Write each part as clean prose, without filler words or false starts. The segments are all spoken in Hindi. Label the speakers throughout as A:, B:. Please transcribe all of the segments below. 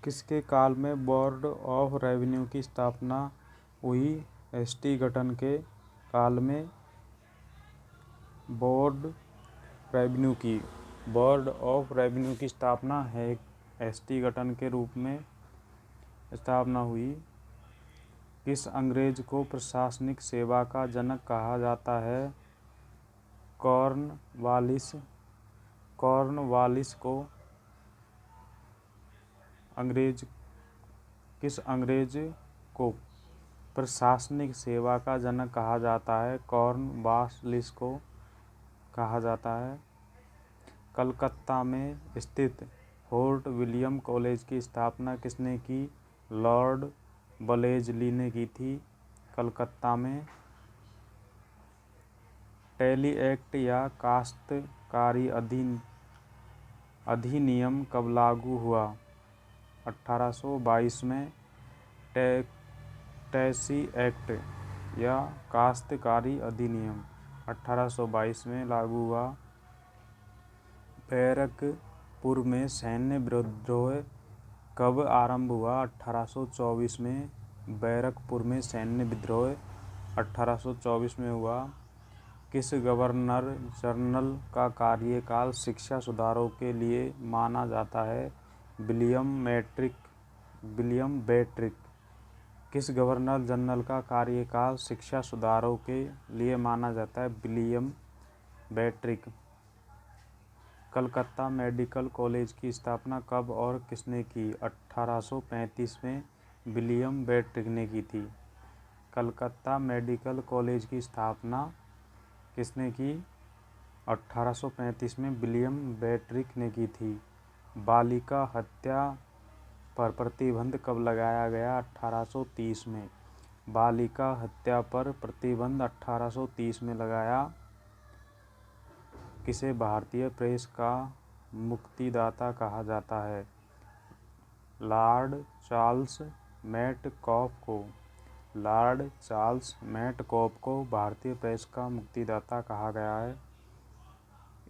A: किसके काल में बोर्ड ऑफ रेवेन्यू की स्थापना हुई? एसटी गठन के काल में बोर्ड ऑफ रेवेन्यू की स्थापना है एसटी गठन के रूप में स्थापना हुई। किस अंग्रेज को प्रशासनिक सेवा का जनक कहा जाता है? कॉर्नवालिस को किस अंग्रेज को प्रशासनिक सेवा का जनक कहा जाता है? कॉर्नवालिस को कहा जाता है। कलकत्ता में स्थित फोर्ट विलियम कॉलेज की स्थापना किसने की? लॉर्ड वलेस्ली ने की थी। कलकत्ता में टैली एक्ट या काश्तकारी अधिनियम कब लागू हुआ? 1822 में। टैसी एक्ट या काश्तकारी अधिनियम 1822 में लागू हुआ। बैरकपुर में सैन्य विद्रोह कब आरंभ हुआ? 1824 में। बैरकपुर में सैन्य विद्रोह 1824 में हुआ। किस गवर्नर जनरल का कार्यकाल शिक्षा सुधारों के लिए माना जाता है? विलियम बेट्रिक। किस गवर्नर जनरल का कार्यकाल शिक्षा सुधारों के लिए माना जाता है? विलियम बेट्रिक। कलकत्ता मेडिकल कॉलेज की स्थापना कब और किसने की? 1835 में विलियम बेट्रिक ने की थी। कलकत्ता मेडिकल कॉलेज की स्थापना किसने की? 1835 में विलियम बेट्रिक ने की थी। बालिका हत्या पर प्रतिबंध कब लगाया गया? 1830 में। बालिका हत्या पर प्रतिबंध 1830 में लगाया। किसे भारतीय प्रेस का मुक्तिदाता कहा जाता है? लॉर्ड चार्ल्स मेटकॉफ को भारतीय प्रेस का मुक्तिदाता कहा गया है।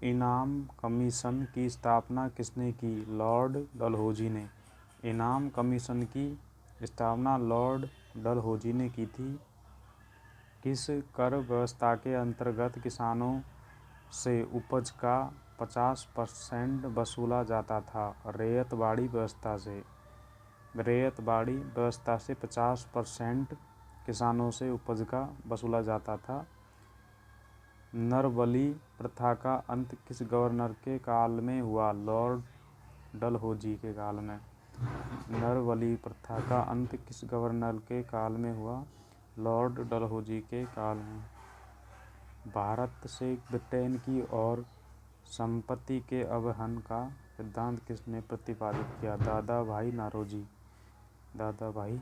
A: इनाम कमीशन की स्थापना किसने की? लॉर्ड डलहौजी ने। इनाम कमीशन की स्थापना लॉर्ड डलहौजी ने की थी। किस कर व्यवस्था के अंतर्गत किसानों से उपज का 50% वसूला जाता था? रैयतवाड़ी व्यवस्था से 50% किसानों से उपज का वसूला जाता था। नरबली प्रथा का अंत किस गवर्नर के काल में हुआ? लॉर्ड डलहौजी के काल में। नरबली प्रथा का अंत किस गवर्नर के काल में हुआ? लॉर्ड डलहौजी के काल में। भारत से ब्रिटेन की ओर संपत्ति के अवहन का सिद्धांत किसने प्रतिपादित किया? दादा भाई